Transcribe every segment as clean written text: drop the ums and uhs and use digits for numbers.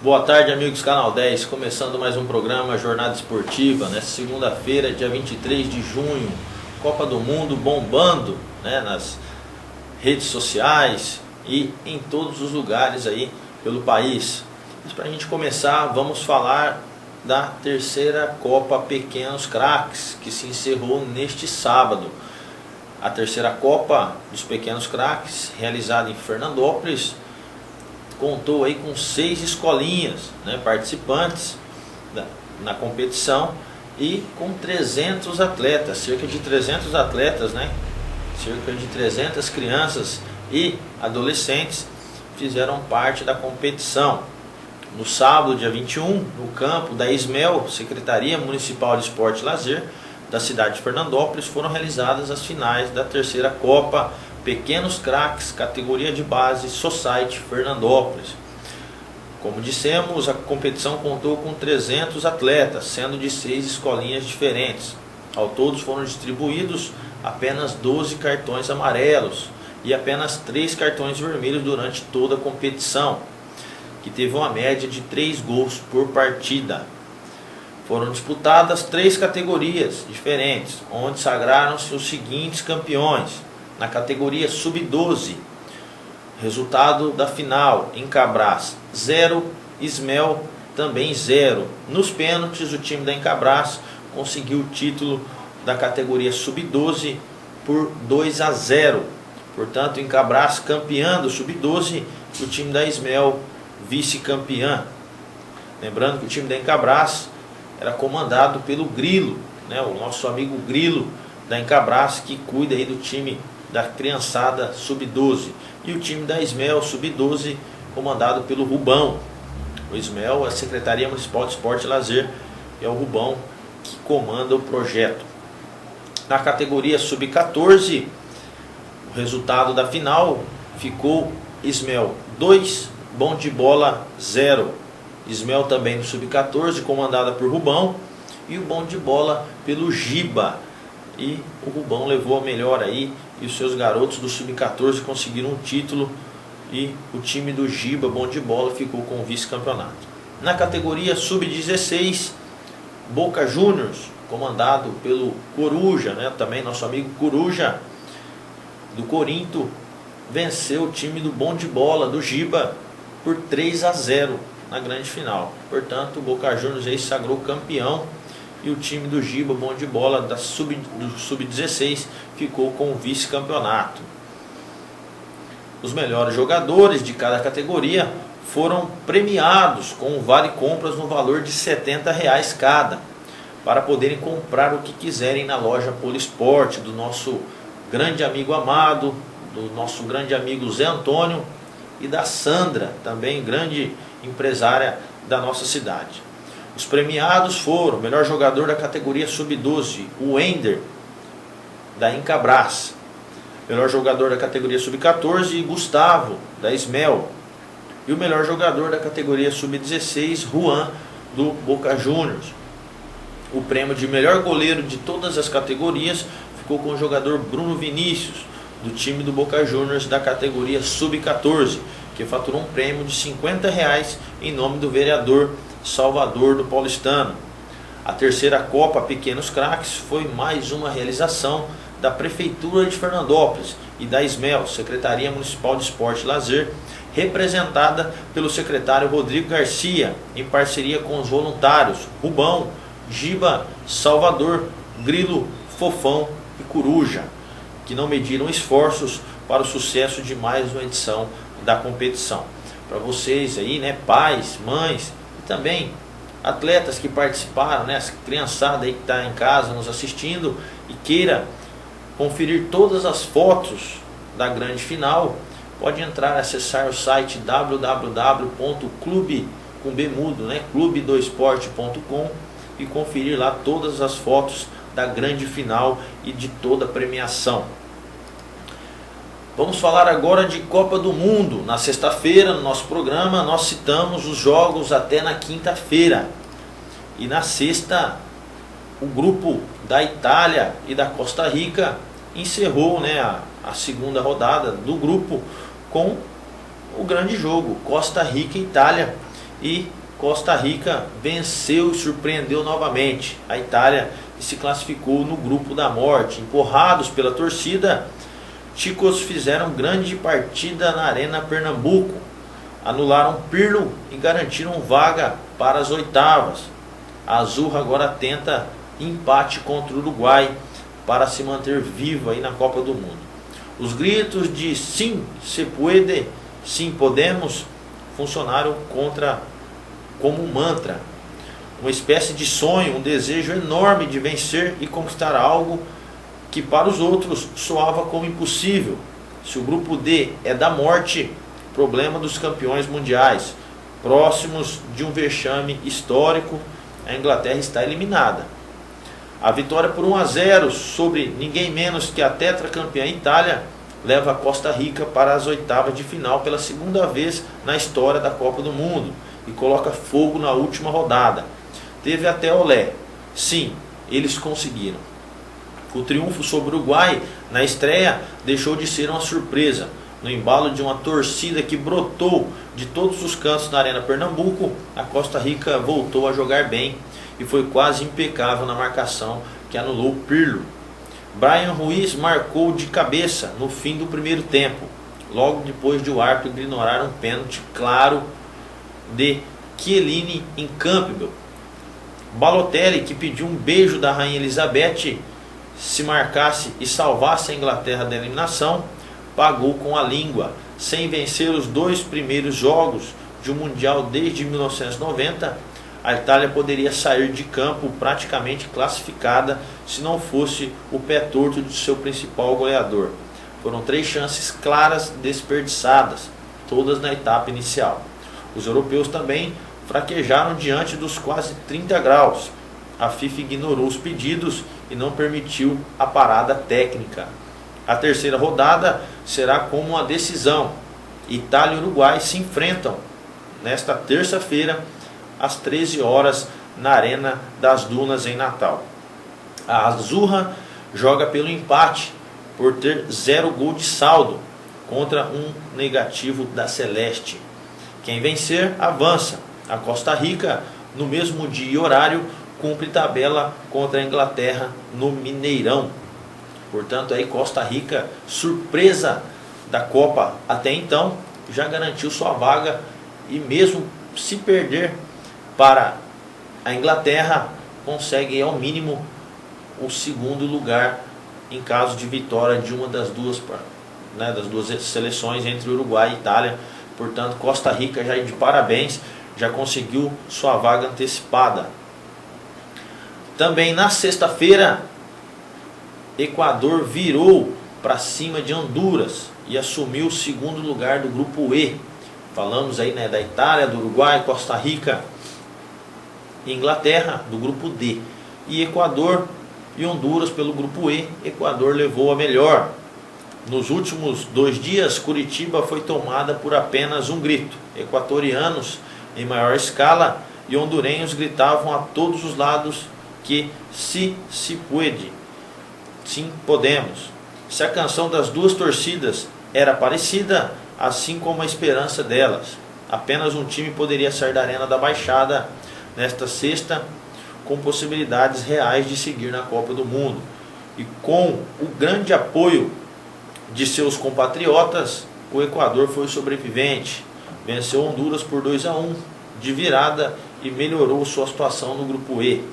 Boa tarde, amigos Canal 10, começando mais um programa Jornada Esportiva, nessa segunda-feira, dia 23 de junho, Copa do Mundo bombando, né, nas redes sociais e em todos os lugares aí pelo país. Mas para a gente começar, vamos falar da terceira Copa Pequenos Craques, que se encerrou neste sábado. A terceira Copa dos Pequenos Craques, realizada em Fernandópolis, contou aí com 6 escolinhas, né, participantes na competição e com 300 atletas, cerca de 300 atletas, né, cerca de 300 crianças e adolescentes fizeram parte da competição. No sábado, dia 21, no campo da ISMEL, Secretaria Municipal de Esporte e Lazer da cidade de Fernandópolis, foram realizadas as finais da terceira Copa Pequenos Craques, categoria de base Society Fernandópolis. Como dissemos, a competição contou com 300 atletas, sendo de 6 escolinhas diferentes. Ao todo foram distribuídos apenas 12 cartões amarelos e apenas 3 cartões vermelhos durante toda a competição, que teve uma média de 3 gols por partida. Foram disputadas 3 categorias diferentes, onde sagraram-se os seguintes campeões. Na categoria Sub-12, resultado da final: Incabras 0, Ismel também 0. Nos pênaltis, o time da Incabras conseguiu o título da categoria Sub-12 por 2-0. Portanto, Incabras campeã do Sub-12 e o time da Ismel vice-campeã. Lembrando que o time da Incabras era comandado pelo Grilo, né, o nosso amigo Grilo da Incabras, que cuida aí do time da criançada Sub-12. E o time da Ismel Sub-12 comandado pelo Rubão. O Ismel é a Secretaria Municipal de Esporte e Lazer, e é o Rubão que comanda o projeto. Na categoria Sub-14, o resultado da final ficou Ismel 2, Bom de Bola 0. Ismel também no Sub-14, comandada por Rubão, e o Bom de Bola pelo Giba. E o Rubão levou a melhor aí, e os seus garotos do Sub-14 conseguiram um título, e o time do Giba, Bom de Bola, ficou com o vice-campeonato. Na categoria Sub-16, Boca Juniors, comandado pelo Coruja, né, também nosso amigo Coruja, do Corinto, venceu o time do Bom de Bola, do Giba, por 3-0 na grande final. Portanto, o Boca Juniors aí sagrou campeão, e o time do Giba, Bom de Bola, do Sub-16, ficou com o vice-campeonato. Os melhores jogadores de cada categoria foram premiados com um vale-compras no valor de R$ 70 cada, para poderem comprar o que quiserem na loja Polisport, do nosso grande amigo Amado, do nosso grande amigo Zé Antônio e da Sandra, também grande empresária da nossa cidade. Os premiados foram o melhor jogador da categoria Sub-12, o Wender, da Incabras. Melhor jogador da categoria Sub-14, Gustavo, da Ismel. E o melhor jogador da categoria Sub-16, Juan, do Boca Juniors. O prêmio de melhor goleiro de todas as categorias ficou com o jogador Bruno Vinícius, do time do Boca Juniors da categoria Sub-14, que faturou um prêmio de R$ 50 em nome do vereador Salvador do Paulistano. A terceira Copa Pequenos Craques foi mais uma realização da Prefeitura de Fernandópolis e da ISMEL, Secretaria Municipal de Esporte e Lazer, representada pelo secretário Rodrigo Garcia, em parceria com os voluntários Rubão, Giba, Salvador, Grilo, Fofão e Coruja, que não mediram esforços para o sucesso de mais uma edição da competição. Para vocês aí, né, pais, mães e também atletas que participaram, né, as criançada aí que está em casa nos assistindo e queira conferir todas as fotos da grande final, pode entrar e acessar o site clube2esporte.com e conferir lá todas as fotos da grande final e de toda a premiação. Vamos falar agora de Copa do Mundo. Na sexta-feira, no nosso programa, nós citamos os jogos até na quinta-feira. E na sexta, o grupo da Itália e da Costa Rica encerrou, né, a segunda rodada do grupo com o grande jogo Costa Rica e Itália, e Costa Rica venceu e surpreendeu novamente a Itália e se classificou no grupo da morte. Empurrados pela torcida, ticos fizeram grande partida na Arena Pernambuco, anularam Pirlo e garantiram vaga para as oitavas. A Azurra agora tenta empate contra o Uruguai para se manter vivo aí na Copa do Mundo. Os gritos de sim, se puede, sim, podemos funcionaram como um mantra, uma espécie de sonho, um desejo enorme de vencer e conquistar algo que para os outros soava como impossível. Se o grupo D é da morte, problema dos campeões mundiais, próximos de um vexame histórico, a Inglaterra está eliminada. A vitória por 1-0 sobre ninguém menos que a tetracampeã Itália leva a Costa Rica para as oitavas de final pela segunda vez na história da Copa do Mundo e coloca fogo na última rodada. Teve até olé. Sim, eles conseguiram. O triunfo sobre o Uruguai na estreia deixou de ser uma surpresa. No embalo de uma torcida que brotou de todos os cantos na Arena Pernambuco, a Costa Rica voltou a jogar bem e foi quase impecável na marcação que anulou Pirlo. Brian Ruiz marcou de cabeça no fim do primeiro tempo, logo depois de o árbitro ignorar um pênalti claro de Chiellini em Campbell. Balotelli, que pediu um beijo da Rainha Elizabeth se marcasse e salvasse a Inglaterra da eliminação, pagou com a língua. Sem vencer os 2 primeiros jogos de um Mundial desde 1990, a Itália poderia sair de campo praticamente classificada se não fosse o pé torto de seu principal goleador. Foram 3 chances claras desperdiçadas, todas na etapa inicial. Os europeus também fraquejaram diante dos quase 30 graus. A FIFA ignorou os pedidos e não permitiu a parada técnica. A terceira rodada será como uma decisão. Itália e Uruguai se enfrentam nesta terça-feira às 13 horas na Arena das Dunas em Natal. A Azurra joga pelo empate por ter 0 gol de saldo contra um negativo da Celeste. Quem vencer avança. A Costa Rica, no mesmo dia e horário, cumpre tabela contra a Inglaterra no Mineirão. Portanto, aí Costa Rica, surpresa da Copa até então, já garantiu sua vaga e mesmo se perder para a Inglaterra, consegue ao mínimo o segundo lugar em caso de vitória de uma das duas seleções entre Uruguai e Itália. Portanto, Costa Rica já de parabéns, já conseguiu sua vaga antecipada. Também na sexta-feira, Equador virou para cima de Honduras e assumiu o segundo lugar do grupo E. Falamos aí da Itália, do Uruguai, Costa Rica e Inglaterra do grupo D. E Equador e Honduras pelo grupo E. Equador levou a melhor. Nos últimos 2 dias, Curitiba foi tomada por apenas um grito. Equatorianos em maior escala e hondurenhos gritavam a todos os lados que se puede, sim, podemos. Se a canção das duas torcidas era parecida, assim como a esperança delas. Apenas um time poderia sair da Arena da Baixada nesta sexta com possibilidades reais de seguir na Copa do Mundo. E com o grande apoio de seus compatriotas, o Equador foi o sobrevivente. Venceu Honduras por 2-1 de virada e melhorou sua situação no grupo E.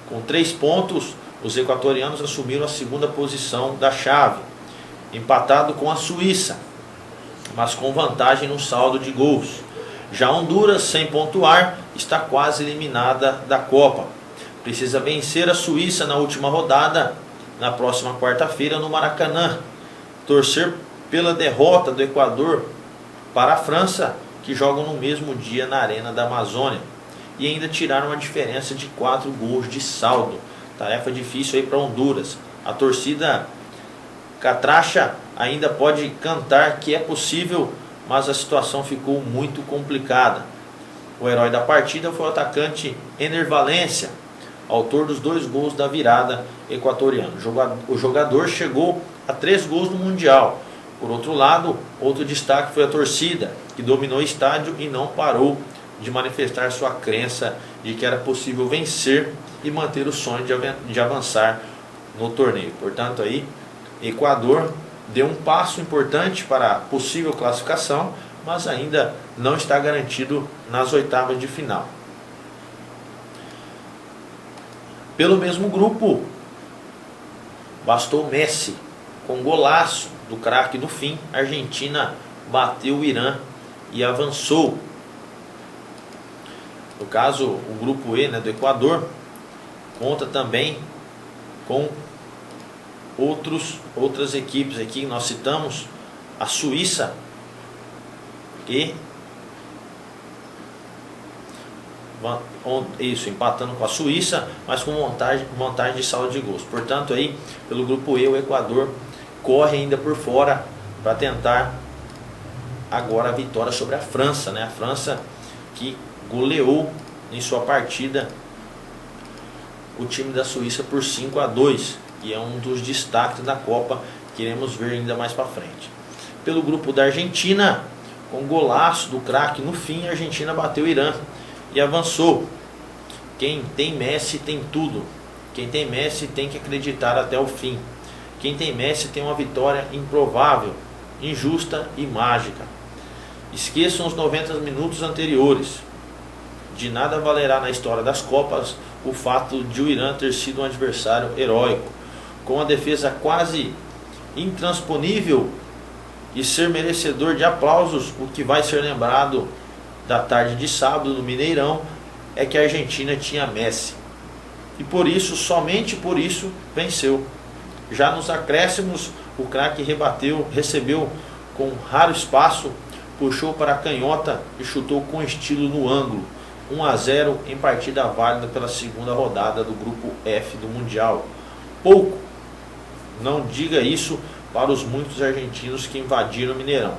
Com 3 pontos, os equatorianos assumiram a segunda posição da chave, empatado com a Suíça, mas com vantagem no saldo de gols. Já Honduras, sem pontuar, está quase eliminada da Copa. Precisa vencer a Suíça na última rodada, na próxima quarta-feira no Maracanã. Torcer pela derrota do Equador para a França, que jogam no mesmo dia na Arena da Amazônia. E ainda tiraram uma diferença de 4 gols de saldo. Tarefa difícil aí para Honduras. A torcida catracha ainda pode cantar que é possível, mas a situação ficou muito complicada. O herói da partida foi o atacante Ener Valencia, autor dos 2 gols da virada equatoriana. O jogador chegou a 3 gols no Mundial. Por outro lado, outro destaque foi a torcida, que dominou o estádio e não parou de manifestar sua crença de que era possível vencer e manter o sonho de avançar no torneio. Portanto, aí, Equador deu um passo importante para a possível classificação, mas ainda não está garantido nas oitavas de final. Pelo mesmo grupo, bastou Messi, com golaço do craque no fim. A Argentina bateu o Irã e avançou. No caso, o grupo E, né, do Equador, conta também com outras equipes aqui. Nós citamos a Suíça e empatando com a Suíça, mas com vantagem de saldo de gols. Portanto, aí, pelo grupo E, o Equador corre ainda por fora para tentar agora a vitória sobre a França, né? A França que goleou em sua partida o time da Suíça por 5-2, e é um dos destaques da Copa, que iremos ver ainda mais para frente. Pelo grupo da Argentina, com golaço do craque no fim, a Argentina bateu o Irã e avançou. Quem tem Messi tem tudo. Quem tem Messi tem que acreditar até o fim. Quem tem Messi tem uma vitória improvável, injusta e mágica. Esqueçam os 90 minutos anteriores. De nada valerá na história das Copas o fato de o Irã ter sido um adversário heróico, com a defesa quase intransponível e ser merecedor de aplausos. O que vai ser lembrado da tarde de sábado no Mineirão é que a Argentina tinha Messi, e por isso, somente por isso, venceu. Já nos acréscimos, o craque recebeu com raro espaço, puxou para a canhota e chutou com estilo no ângulo. 1-0 em partida válida pela segunda rodada do grupo F do Mundial. Pouco, não diga isso para os muitos argentinos que invadiram o Mineirão.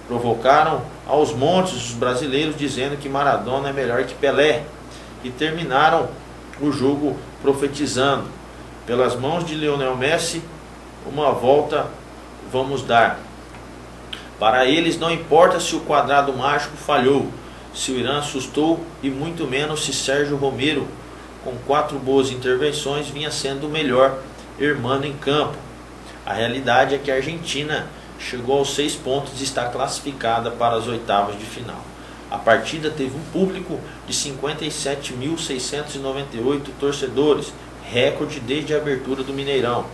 Provocaram aos montes os brasileiros dizendo que Maradona é melhor que Pelé, e terminaram o jogo profetizando: pelas mãos de Lionel Messi, uma volta vamos dar. Para eles não importa se o quadrado mágico falhou, se o Irã assustou, e muito menos se Sérgio Romero, com 4 boas intervenções, vinha sendo o melhor irmão em campo. A realidade é que a Argentina chegou aos 6 pontos e está classificada para as oitavas de final. A partida teve um público de 57.698 torcedores, recorde desde a abertura do Mineirão.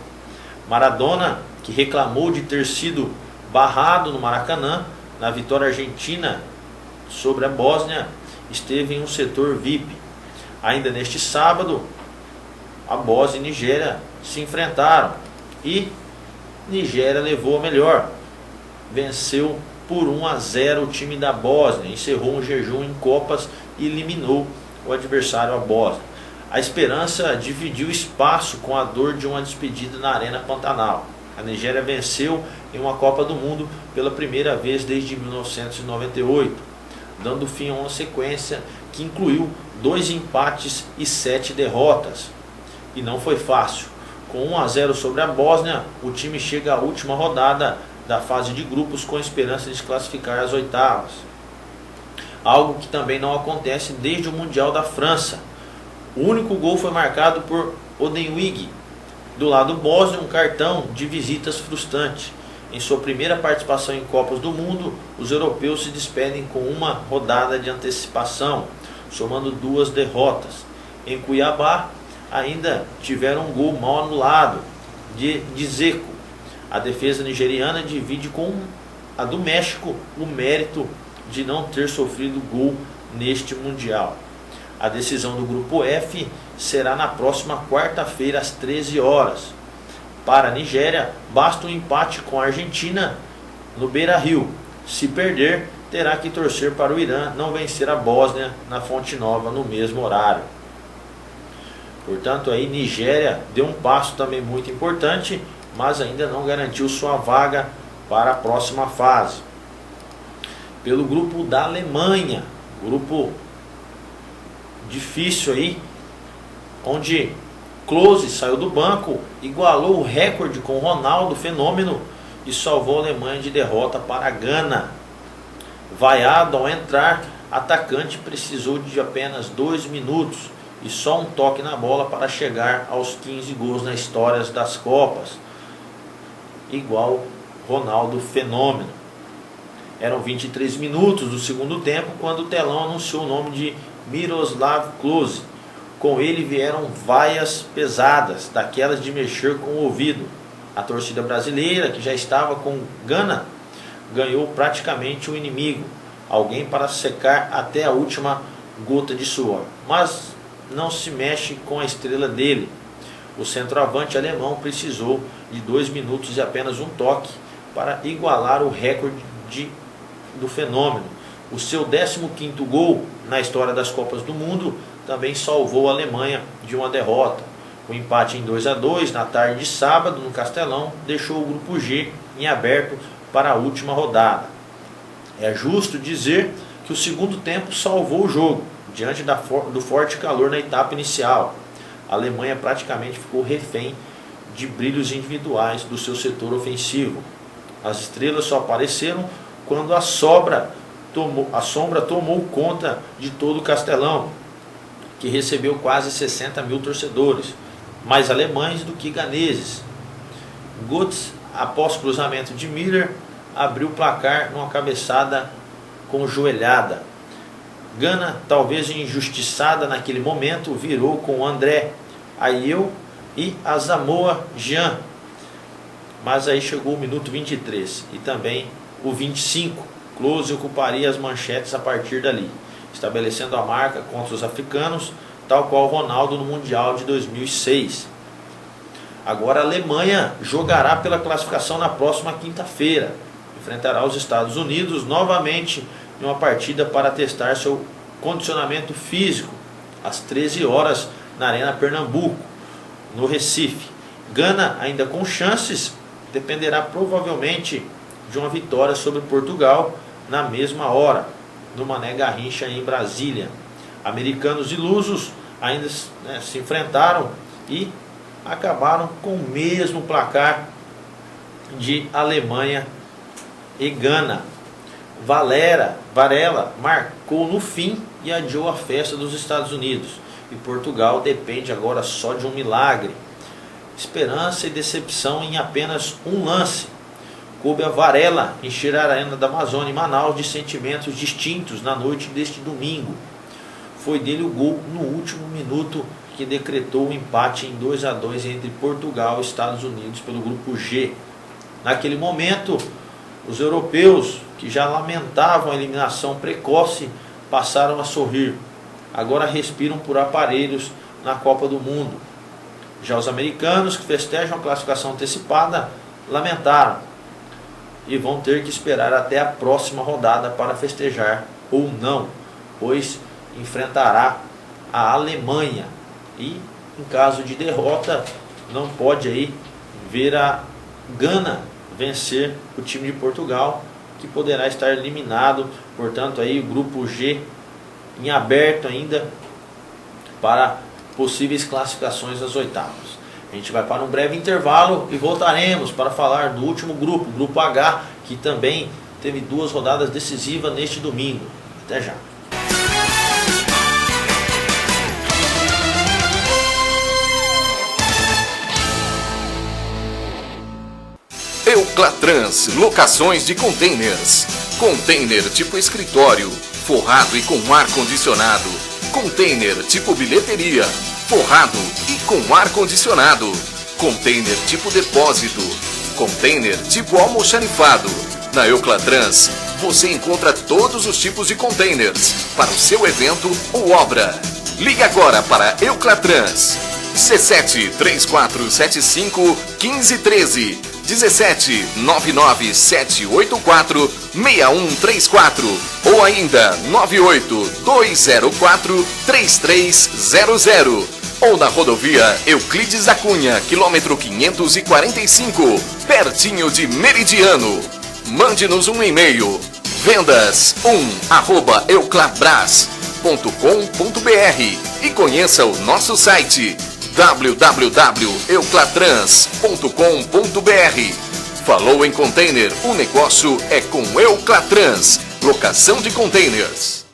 Maradona, que reclamou de ter sido barrado no Maracanã na vitória argentina sobre a Bósnia, esteve em um setor VIP. Ainda neste sábado, a Bósnia e Nigéria se enfrentaram e Nigéria levou a melhor. Venceu por 1-0 o time da Bósnia, encerrou um jejum em Copas e eliminou o adversário, a Bósnia. A esperança dividiu espaço com a dor de uma despedida na Arena Pantanal. A Nigéria venceu em uma Copa do Mundo pela primeira vez desde 1998, dando fim a uma sequência que incluiu 2 empates e 7 derrotas. E não foi fácil. Com 1-0 sobre a Bósnia, o time chega à última rodada da fase de grupos com esperança de se classificar às oitavas. Algo que também não acontece desde o Mundial da França. O único gol foi marcado por Odenwig. Do lado bósnio, um cartão de visitas frustrante. Em sua primeira participação em Copas do Mundo, os europeus se despedem com uma rodada de antecipação, somando 2 derrotas. Em Cuiabá, ainda tiveram um gol mal anulado de Dzeko. A defesa nigeriana divide com a do México o mérito de não ter sofrido gol neste Mundial. A decisão do grupo F será na próxima quarta-feira às 13 horas. Para a Nigéria, basta um empate com a Argentina no Beira-Rio. Se perder, terá que torcer para o Irã não vencer a Bósnia na Fonte Nova no mesmo horário. Portanto, aí Nigéria deu um passo também muito importante, mas ainda não garantiu sua vaga para a próxima fase. Pelo grupo da Alemanha, grupo difícil aí, onde Klose saiu do banco, igualou o recorde com Ronaldo Fenômeno e salvou a Alemanha de derrota para a Gana. Vaiado ao entrar, atacante precisou de apenas 2 minutos e só um toque na bola para chegar aos 15 gols na história das Copas, igual Ronaldo Fenômeno. Eram 23 minutos do segundo tempo quando o telão anunciou o nome de Miroslav Klose. Com ele vieram vaias pesadas, daquelas de mexer com o ouvido. A torcida brasileira, que já estava com gana, ganhou praticamente o inimigo, alguém para secar até a última gota de suor. Mas não se mexe com a estrela dele. O centroavante alemão precisou de 2 minutos e apenas um toque para igualar o recorde do Fenômeno. O seu 15º gol na história das Copas do Mundo também salvou a Alemanha de uma derrota. O empate em 2-2 na tarde de sábado no Castelão deixou o grupo G em aberto para a última rodada. É justo dizer que o segundo tempo salvou o jogo, diante do forte calor na etapa inicial. A Alemanha praticamente ficou refém de brilhos individuais do seu setor ofensivo. As estrelas só apareceram quando a sombra tomou conta de todo o Castelão, que recebeu quase 60 mil torcedores, mais alemães do que ganeses. Götze, após cruzamento de Müller, abriu o placar numa cabeçada com joelhada. Gana, talvez injustiçada naquele momento, virou com André Ayew e Asamoah Gyan. Mas aí chegou o minuto 23 e também o 25. Klose ocuparia as manchetes a partir dali, estabelecendo a marca contra os africanos, tal qual Ronaldo no Mundial de 2006. Agora a Alemanha jogará pela classificação na próxima quinta-feira. Enfrentará os Estados Unidos novamente em uma partida para testar seu condicionamento físico, às 13 horas na Arena Pernambuco, no Recife. Gana, ainda com chances, dependerá provavelmente de uma vitória sobre Portugal na mesma hora, no Mané Garrincha em Brasília. Americanos ilusos ainda se enfrentaram e acabaram com o mesmo placar de Alemanha e Gana. Varela marcou no fim e adiou a festa dos Estados Unidos. E Portugal depende agora só de um milagre. Esperança e decepção em apenas um lance. Coube a Varela encher a Arena da Amazônia em Manaus de sentimentos distintos na noite deste domingo. Foi dele o gol no último minuto que decretou o empate em 2-2 entre Portugal e Estados Unidos pelo grupo G. Naquele momento, os europeus, que já lamentavam a eliminação precoce, passaram a sorrir. Agora respiram por aparelhos na Copa do Mundo. Já os americanos, que festejam a classificação antecipada, lamentaram e vão ter que esperar até a próxima rodada para festejar ou não, pois enfrentará a Alemanha e, em caso de derrota, não pode aí ver a Gana vencer o time de Portugal, que poderá estar eliminado. Portanto, aí o grupo G em aberto ainda para possíveis classificações das oitavas. A gente vai para um breve intervalo e voltaremos para falar do último grupo, o grupo H, que também teve 2 rodadas decisivas neste domingo. Até já. Euclatrans, locações de containers. Container tipo escritório, forrado e com ar-condicionado. Container tipo bilheteria, forrado e com ar-condicionado. Container tipo depósito. Container tipo almoxarifado. Na Euclatrans, você encontra todos os tipos de containers para o seu evento ou obra. Ligue agora para Euclatrans. C7 3475 1513 17 99 784 6134 ou ainda 98 204 3300 ou na rodovia Euclides da Cunha, quilômetro 545, pertinho de Meridiano. Mande-nos um e-mail: vendas1@euclabras.com.br e conheça o nosso site www.euclatrans.com.br. Falou em container, o negócio é com Euclatrans, locação de containers.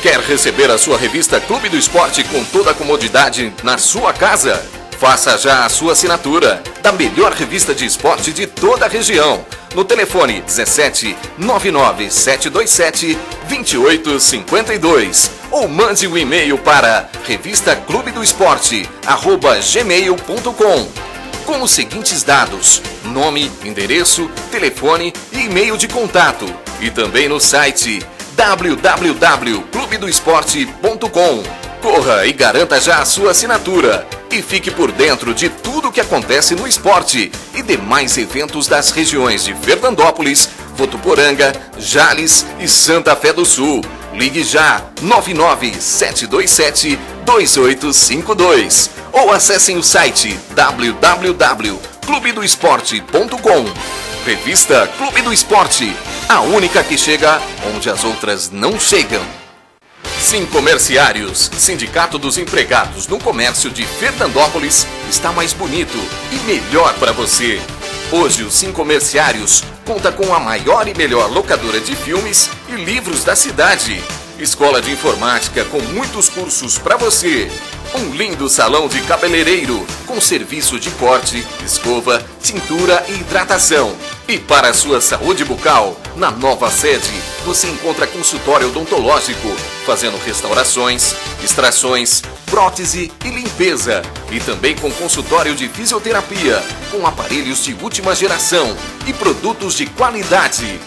Quer receber a sua revista Clube do Esporte com toda a comodidade na sua casa? Faça já a sua assinatura da melhor revista de esporte de toda a região. No telefone 17 99 727 2852 ou mande um e-mail para revistaclubedoesporte@gmail.com com os seguintes dados: nome, endereço, telefone e e-mail de contato. E também no site www.clubedoesporte.com. Corra e garanta já a sua assinatura e fique por dentro de tudo o que acontece no esporte e demais eventos das regiões de Fernandópolis, Votuporanga, Jales e Santa Fé do Sul. Ligue já 997272852 ou acessem o site www.clubedoesporte.com. Revista Clube do Esporte, a única que chega onde as outras não chegam. Sincomerciários, Sindicato dos Empregados no Comércio de Fernandópolis, está mais bonito e melhor para você. Hoje o Sincomerciários conta com a maior e melhor locadora de filmes e livros da cidade. Escola de informática com muitos cursos para você. Um lindo salão de cabeleireiro com serviço de corte, escova, tintura e hidratação. E para a sua saúde bucal, na nova sede, você encontra consultório odontológico, fazendo restaurações, extrações, prótese e limpeza. E também com consultório de fisioterapia, com aparelhos de última geração e produtos de qualidade.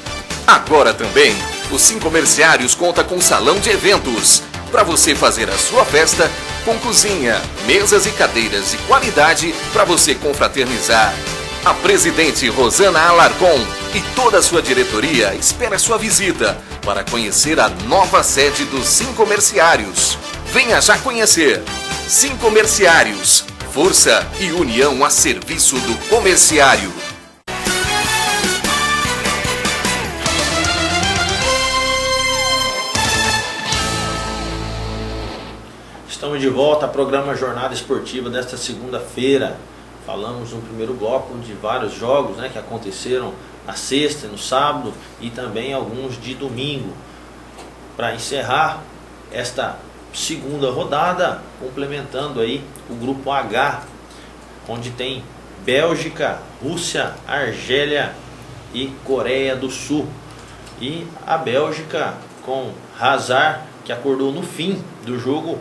Agora também, o Sincomerciários conta com salão de eventos, para você fazer a sua festa com cozinha, mesas e cadeiras de qualidade para você confraternizar. A presidente Rosana Alarcon e toda a sua diretoria espera sua visita para conhecer a nova sede dos Sincomerciários. Venha já conhecer. Sincomerciários, força e união a serviço do comerciário. Estamos de volta ao programa Jornada Esportiva desta segunda-feira. Falamos no primeiro bloco de vários jogos, né, que aconteceram na sexta e no sábado e também alguns de domingo. Para encerrar esta segunda rodada, complementando aí o grupo H, onde tem Bélgica, Rússia, Argélia e Coreia do Sul. E a Bélgica com Hazard, que acordou no fim do jogo,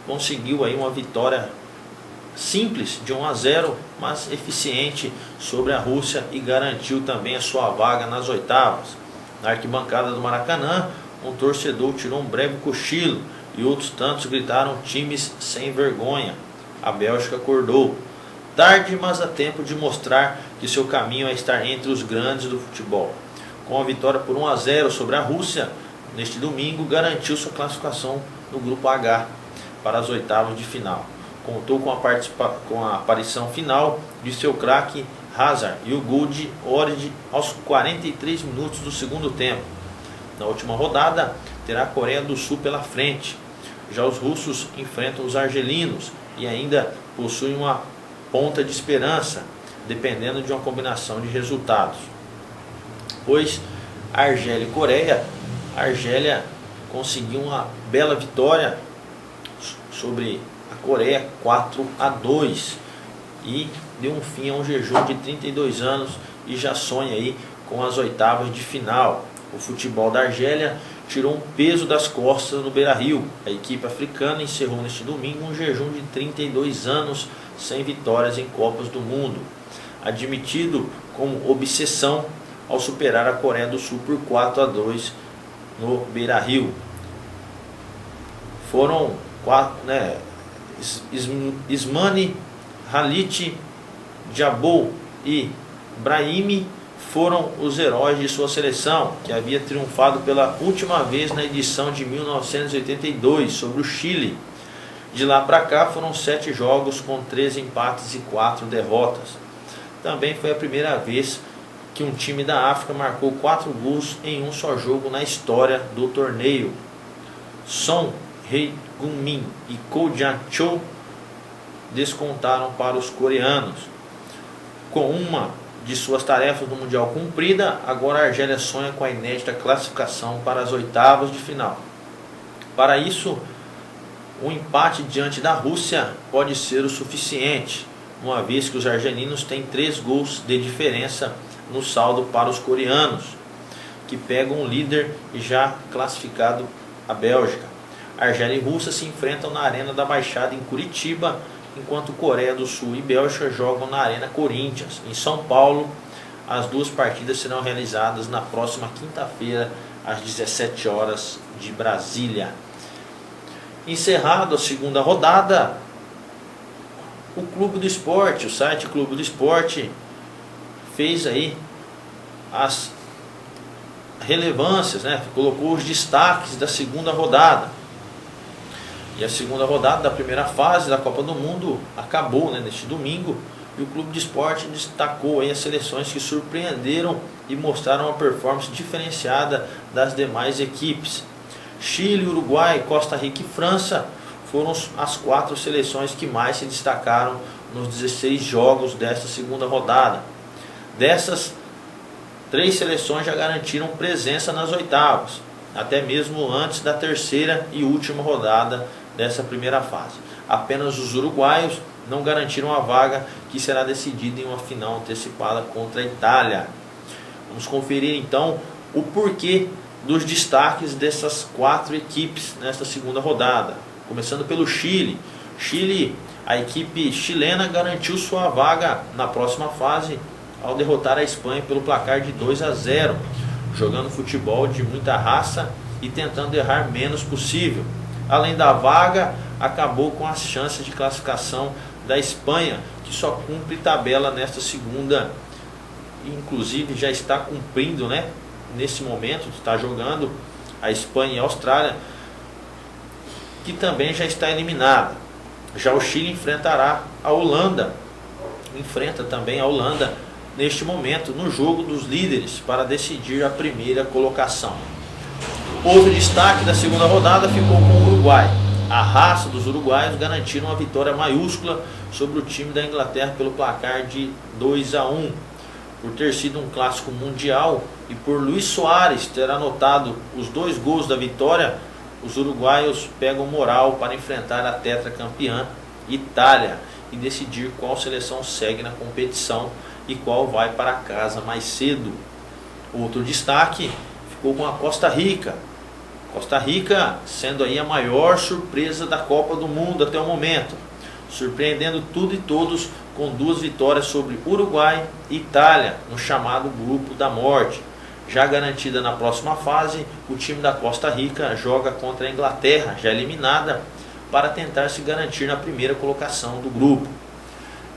conseguiu aí uma vitória simples de 1-0, mas eficiente sobre a Rússia e garantiu também a sua vaga nas oitavas. Na arquibancada do Maracanã, um torcedor tirou um breve cochilo e outros tantos gritaram: times sem vergonha. A Bélgica acordou. Tarde, mas a tempo de mostrar que seu caminho é estar entre os grandes do futebol. Com a vitória por 1-0 sobre a Rússia, neste domingo, garantiu sua classificação no grupo H para as oitavas de final. Contou com a aparição final de seu craque Hazard e o gol de Origi aos 43 minutos do segundo tempo. Na última rodada, terá a Coreia do Sul pela frente. Já os russos enfrentam os argelinos e ainda possuem uma ponta de esperança, dependendo de uma combinação de resultados. Pois Argélia e Coreia, a Argélia conseguiu uma bela vitória sobre a Coreia 4-2 e deu um fim a um jejum de 32 anos e já sonha aí com as oitavas de final. O futebol da Argélia tirou um peso das costas no Beira-Rio. A equipe africana encerrou neste domingo um jejum de 32 anos sem vitórias em Copas do Mundo, admitido como obsessão ao superar a Coreia do Sul por 4-2 no Beira-Rio. Foram Ismani, Halit, Jabou e Brahimi foram os heróis de sua seleção, que havia triunfado pela última vez na edição de 1982 sobre o Chile. De lá para cá foram 7 jogos com 13 empates e 4 derrotas. Também foi a primeira vez que um time da África marcou 4 gols em um só jogo na história do torneio. Son Heung-min e Ko Jan-cho descontaram para os coreanos. Com uma de suas tarefas do Mundial cumprida, agora a Argélia sonha com a inédita classificação para as oitavas de final. Para isso, o empate diante da Rússia pode ser o suficiente, uma vez que os argelinos têm 3 gols de diferença no saldo para os coreanos, que pegam o líder e já classificado a Bélgica. Argélia e Rússia se enfrentam na Arena da Baixada em Curitiba, enquanto Coreia do Sul e Bélgica jogam na Arena Corinthians, em São Paulo. As 2 partidas serão realizadas na próxima quinta-feira, às 17 horas de Brasília. Encerrado a segunda rodada, o Clube do Esporte, o site Clube do Esporte, fez aí as relevâncias, né? Colocou os destaques da segunda rodada. E a segunda rodada da primeira fase da Copa do Mundo acabou, né, neste domingo, e o Clube de Esporte destacou aí as seleções que surpreenderam e mostraram uma performance diferenciada das demais equipes. Chile, Uruguai, Costa Rica e França foram as 4 seleções que mais se destacaram nos 16 jogos desta segunda rodada. Dessas, 3 seleções já garantiram presença nas oitavas, até mesmo antes da terceira e última rodada dessa primeira fase. Apenas os uruguaios não garantiram a vaga, que será decidida em uma final antecipada contra a Itália. Vamos conferir então o porquê dos destaques dessas 4 equipes nesta segunda rodada. Começando pelo Chile. A equipe chilena garantiu sua vaga na próxima fase ao derrotar a Espanha pelo placar de 2-0, jogando futebol de muita raça e tentando errar menos possível. Além da vaga, acabou com as chances de classificação da Espanha, que só cumpre tabela nesta segunda, inclusive já está cumprindo, né? Nesse momento está jogando a Espanha e a Austrália, que também já está eliminada. Já o Chile enfrenta também a Holanda neste momento no jogo dos líderes para decidir a primeira colocação. Outro destaque da segunda rodada ficou com o Uruguai. A raça dos uruguaios garantiram uma vitória maiúscula sobre o time da Inglaterra pelo placar de 2-1. Por ter sido um clássico mundial e por Luis Soares ter anotado os 2 gols da vitória, os uruguaios pegam moral para enfrentar a tetracampeã Itália e decidir qual seleção segue na competição e qual vai para casa mais cedo. Outro destaque ficou com a Costa Rica. Costa Rica sendo aí a maior surpresa da Copa do Mundo até o momento, surpreendendo tudo e todos com 2 vitórias sobre Uruguai e Itália no chamado Grupo da Morte. Já garantida na próxima fase, o time da Costa Rica joga contra a Inglaterra, já eliminada, para tentar se garantir na primeira colocação do grupo.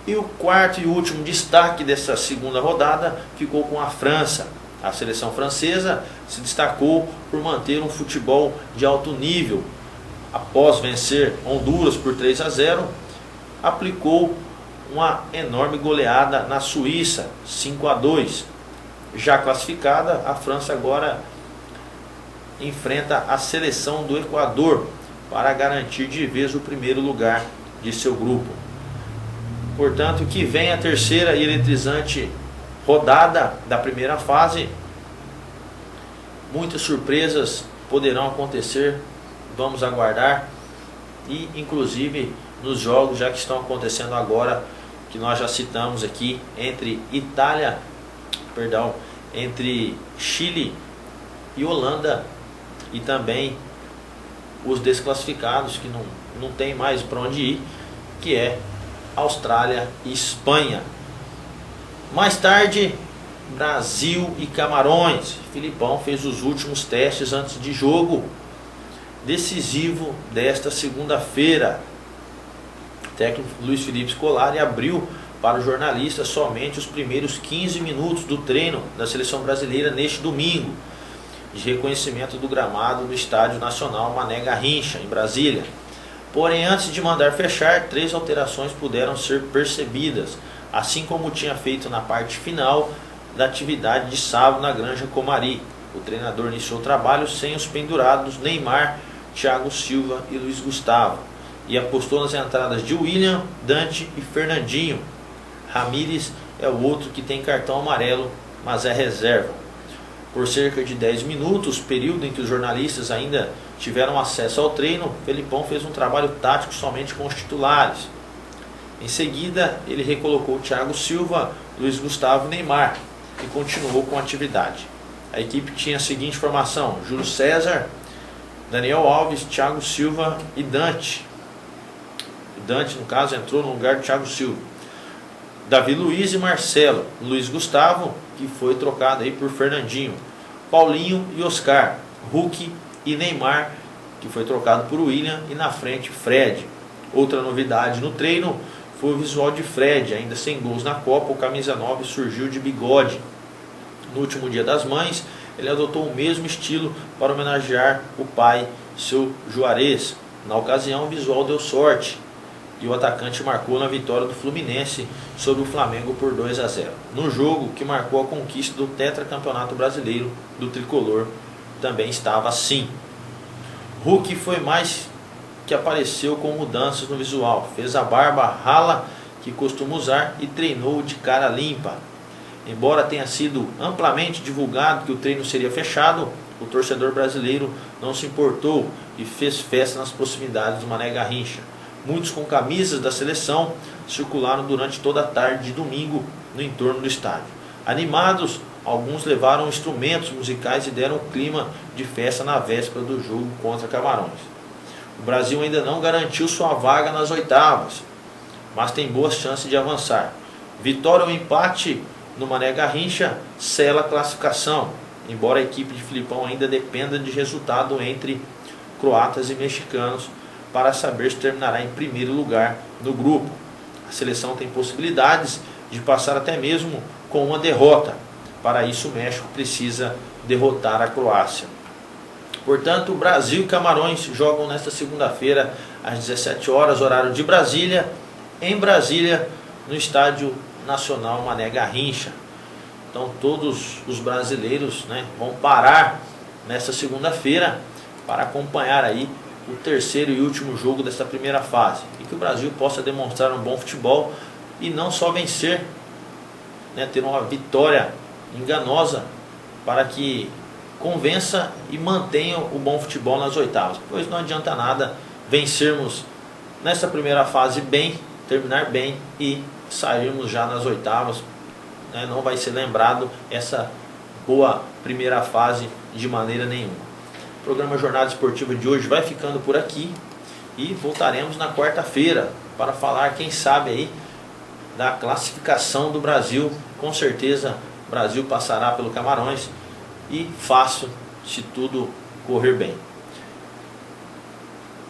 E o quarto e último destaque dessa segunda rodada ficou com a França. A seleção francesa se destacou por manter um futebol de alto nível. Após vencer Honduras por 3-0, aplicou uma enorme goleada na Suíça, 5-2. Já classificada, a França agora enfrenta a seleção do Equador para garantir de vez o primeiro lugar de seu grupo. Portanto, que vem a terceira e eletrizante rodada da primeira fase. Muitas surpresas poderão acontecer, vamos aguardar. E inclusive nos jogos já que estão acontecendo agora, que nós já citamos aqui, entre Chile e Holanda, e também os desclassificados que não tem mais para onde ir, que é Austrália e Espanha. Mais tarde, Brasil e Camarões. Filipão fez os últimos testes antes de jogo decisivo desta segunda-feira. O técnico Luiz Felipe Scolari abriu para os jornalistas somente os primeiros 15 minutos do treino da seleção brasileira neste domingo, de reconhecimento do gramado do Estádio Nacional Mané Garrincha, em Brasília. Porém, antes de mandar fechar, 3 alterações puderam ser percebidas, assim como tinha feito na parte final da atividade de sábado na Granja Comari. O treinador iniciou o trabalho sem os pendurados Neymar, Thiago Silva e Luiz Gustavo, e apostou nas entradas de William, Dante e Fernandinho. Ramírez é o outro que tem cartão amarelo, mas é reserva. Por cerca de 10 minutos, período em que os jornalistas ainda tiveram acesso ao treino, Felipão fez um trabalho tático somente com os titulares. Em seguida, ele recolocou Thiago Silva, Luiz Gustavo e Neymar e continuou com a atividade. A equipe tinha a seguinte formação: Júlio César, Daniel Alves, Thiago Silva e Dante. Dante, no caso, entrou no lugar de Thiago Silva. Davi Luiz e Marcelo. Luiz Gustavo, que foi trocado aí por Fernandinho. Paulinho e Oscar. Hulk e Neymar, que foi trocado por William. E na frente, Fred. Outra novidade no treino foi o visual de Fred. Ainda sem gols na Copa, o camisa 9 surgiu de bigode. No último Dia das Mães, ele adotou o mesmo estilo para homenagear o pai, seu Juarez. Na ocasião, o visual deu sorte e o atacante marcou na vitória do Fluminense sobre o Flamengo por 2-0. No jogo que marcou a conquista do tetracampeonato brasileiro do tricolor, também estava assim. Hulk foi mais que apareceu com mudanças no visual. Fez a barba rala que costuma usar e treinou de cara limpa. Embora tenha sido amplamente divulgado que o treino seria fechado, o torcedor brasileiro não se importou e fez festa nas proximidades do Mané Garrincha. Muitos com camisas da seleção circularam durante toda a tarde de domingo no entorno do estádio. Animados, alguns levaram instrumentos musicais e deram um clima de festa na véspera do jogo contra Camarões. O Brasil ainda não garantiu sua vaga nas oitavas, mas tem boas chances de avançar. Vitória ou empate no Mané Garrincha sela a classificação, embora a equipe de Filipão ainda dependa de resultado entre croatas e mexicanos para saber se terminará em primeiro lugar no grupo. A seleção tem possibilidades de passar até mesmo com uma derrota. Para isso, o México precisa derrotar a Croácia. Portanto, Brasil e Camarões jogam nesta segunda-feira às 17 horas, horário de Brasília, em Brasília, no Estádio Nacional Mané Garrincha. Então todos os brasileiros, vão parar nesta segunda-feira para acompanhar aí o terceiro e último jogo desta primeira fase, e que o Brasil possa demonstrar um bom futebol e não só vencer, ter uma vitória enganosa, para que convença e mantenha o bom futebol nas oitavas, pois não adianta nada vencermos nessa primeira fase bem, terminar bem e sairmos já nas oitavas, não vai ser lembrado essa boa primeira fase de maneira nenhuma. O programa Jornada Esportiva de hoje vai ficando por aqui e voltaremos na quarta-feira para falar, quem sabe aí, da classificação do Brasil. Com certeza o Brasil passará pelo Camarões e fácil, se tudo correr bem.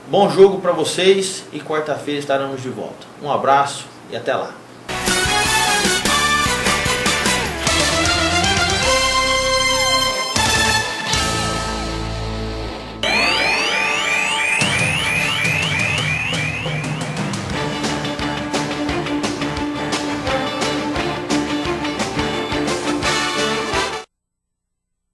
Bom jogo para vocês e quarta-feira estaremos de volta. Um abraço e até lá.